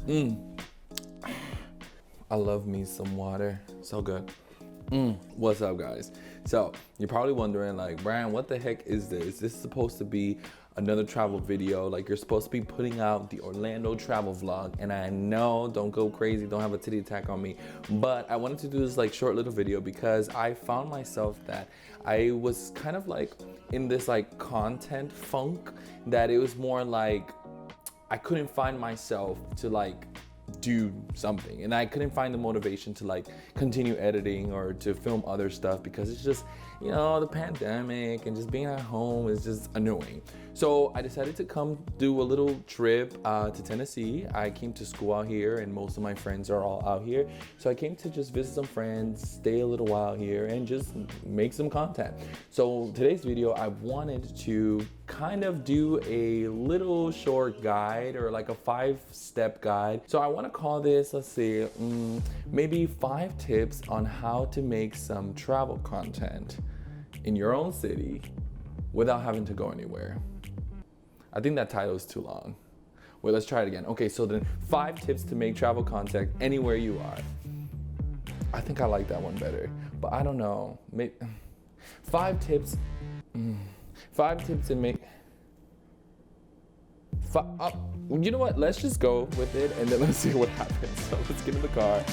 I love me some water. So good. What's up, guys? So you're probably wondering, like, Brian, what the heck is this? Is this supposed to be another travel video? Like, you're supposed to be putting out the Orlando travel vlog, and I know, don't go crazy, don't have a titty attack on me, but I wanted to do this like short little video because I found myself that I was kind of like in this like content funk, that it was more like I couldn't find myself to like do something, and I couldn't find the motivation to like continue editing or to film other stuff because it's just, you know, the pandemic and just being at home is just annoying. So I decided to come do a little trip to Tennessee. I came to school out here and most of my friends are all out here. So I came to just visit some friends, stay a little while here and just make some content. So today's video, I wanted to kind of do a little short guide or like a 5-step guide. So I want to call this, let's see, maybe 5 tips on how to make some travel content in your own city without having to go anywhere. I think that title is too long. Wait, let's try it again. Okay, so then 5 tips to make travel content anywhere you are. I think I like that one better, but I don't know. Maybe 5 tips. 5 tips to make. You know what? Let's just go with it and then let's see what happens. So let's get in the car.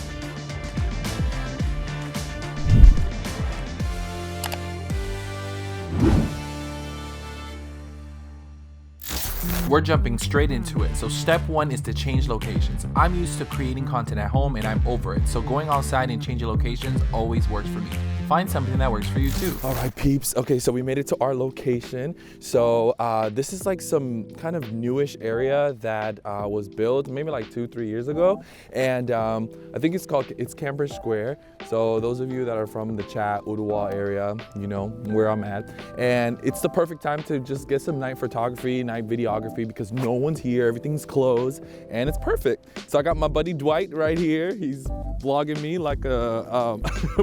We're jumping straight into it. So step 1 is to change locations. I'm used to creating content at home and I'm over it. So going outside and changing locations always works for me. Find something that works for you too. All right, peeps. Okay, so we made it to our location. So this is like some kind of newish area that was built maybe like 2-3 years ago. And I think it's Cambridge Square. So those of you that are from the chat, Uruwa area, you know where I'm at. And it's the perfect time to just get some night photography, night videography, because no one's here, everything's closed, and it's perfect. So I got my buddy Dwight right here. He's vlogging me like a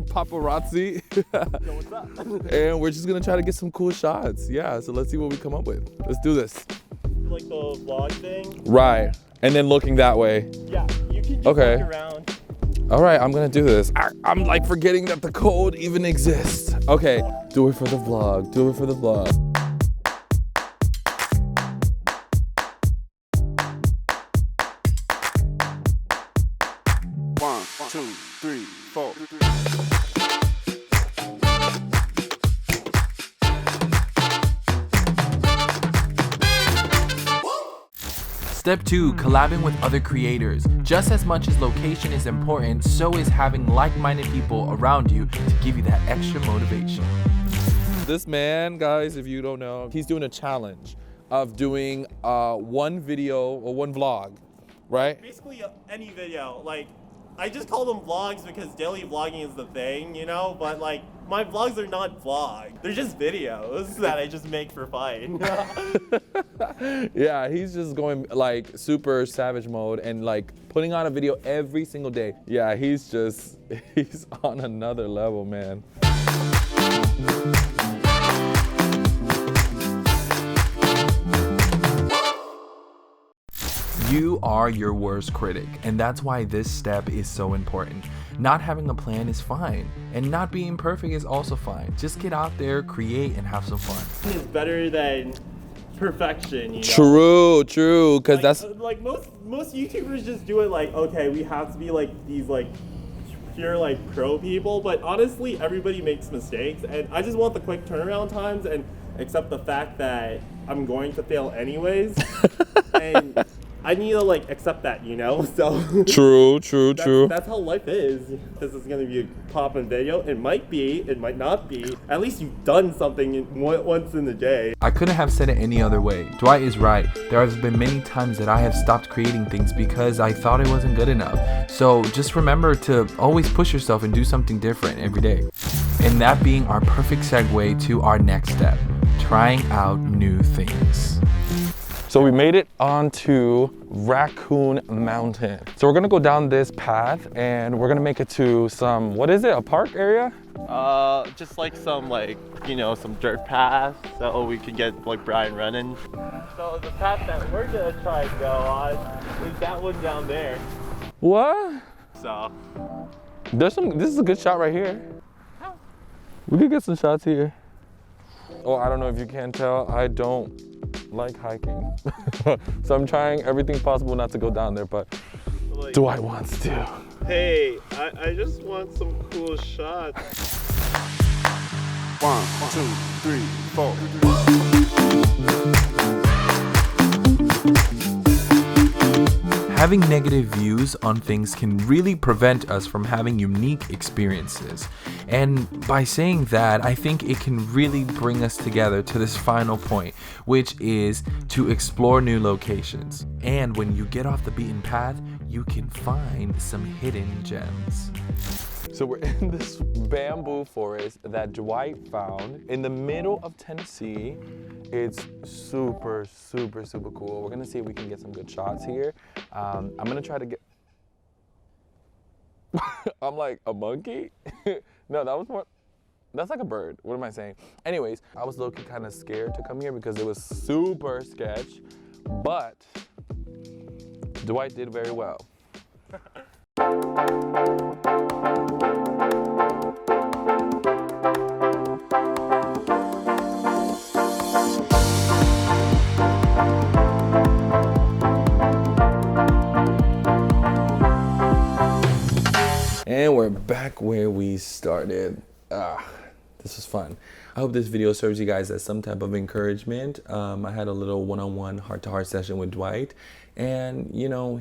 paparazzi. Yo, what's up? And we're just gonna try to get some cool shots. Yeah, so let's see what we come up with. Let's do this. Like the vlog thing? Right, and then looking that way. Yeah, you can just Okay. look around. All right, I'm gonna do this. I'm like forgetting that the code even exists. Okay, do it for the vlog, do it for the vlog. One, two, three, four. Step 2, collabing with other creators. Just as much as location is important, so is having like-minded people around you to give you that extra motivation. This man, guys, if you don't know, he's doing a challenge of doing one video or one vlog, right? Basically any video. Like, I just call them vlogs because daily vlogging is the thing, you know? But like, my vlogs are not vlogs. They're just videos that I just make for fun. Yeah, he's just going like super savage mode and like putting out a video every single day. Yeah, he's on another level, man. You are your worst critic, and that's why this step is so important. Not having a plan is fine, and not being perfect is also fine. Just get out there, create, and have some fun. It's better than perfection, you know? True, because Like, that's like most YouTubers just do it like, okay, we have to be like these like pure like pro people, but honestly everybody makes mistakes, and I just want the quick turnaround times and accept the fact that I'm going to fail anyways. And I need to like accept that, you know? So true. That's how life is. This is gonna be a poppin' video. It might be, it might not be. At least you've done something once in the day. I couldn't have said it any other way. Dwight is right. There has been many times that I have stopped creating things because I thought it wasn't good enough. So just remember to always push yourself and do something different every day. And that being our perfect segue to our next step, trying out new things. So we made it onto Raccoon Mountain. So we're gonna go down this path and we're gonna make it to some, what is it, a park area? Just like some some dirt paths so we can get like Brian running. So the path that we're gonna try to go on is that one down there. What? So This is a good shot right here. We could get some shots here. Oh, I don't know if you can tell, I don't like hiking. So I'm trying everything possible not to go down there, but Dwight wants to. Hey, I just want some cool shots. 1, 2, 3, 4. Having negative views on things can really prevent us from having unique experiences. And by saying that, I think it can really bring us together to this final point, which is to explore new locations. And when you get off the beaten path, you can find some hidden gems. So we're in this bamboo forest that Dwight found in the middle of Tennessee. It's super, super, super cool. We're gonna see if we can get some good shots here. I'm gonna try to get, I'm like, a monkey? No, that was more, that's like a bird. What am I saying? Anyways, I was low-key kind of scared to come here because it was super sketch, but Dwight did very well. And we're back where we started. This was fun. I hope this video serves you guys as some type of encouragement. I had a little one-on-one heart-to-heart session with Dwight, and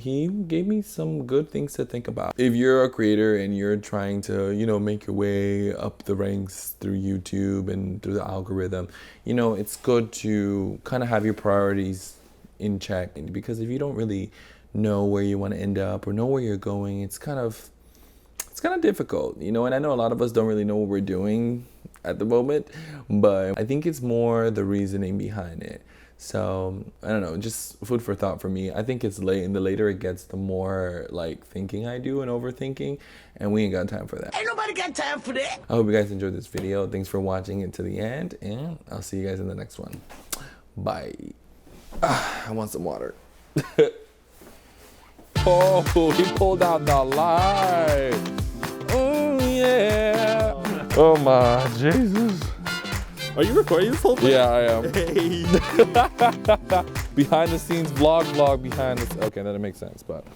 he gave me some good things to think about. If you're a creator and you're trying to make your way up the ranks through YouTube and through the algorithm, it's good to kind of have your priorities in check, because if you don't really know where you want to end up or know where you're going, it's kind of difficult, and I know a lot of us don't really know what we're doing at the moment, but I think it's more the reasoning behind it. So I don't know, just food for thought for me. I think it's late, and the later it gets, the more like thinking I do and overthinking, and we ain't got time for that. Ain't nobody got time for that. I hope you guys enjoyed this video. Thanks for watching it to the end, and I'll see you guys in the next one. Bye. I want some water. Oh, he pulled out the light. Oh, yeah. Oh, my Jesus. Are you recording this whole thing? Yeah, I am. Hey. Behind the scenes vlog behind the... Okay, that makes sense, but...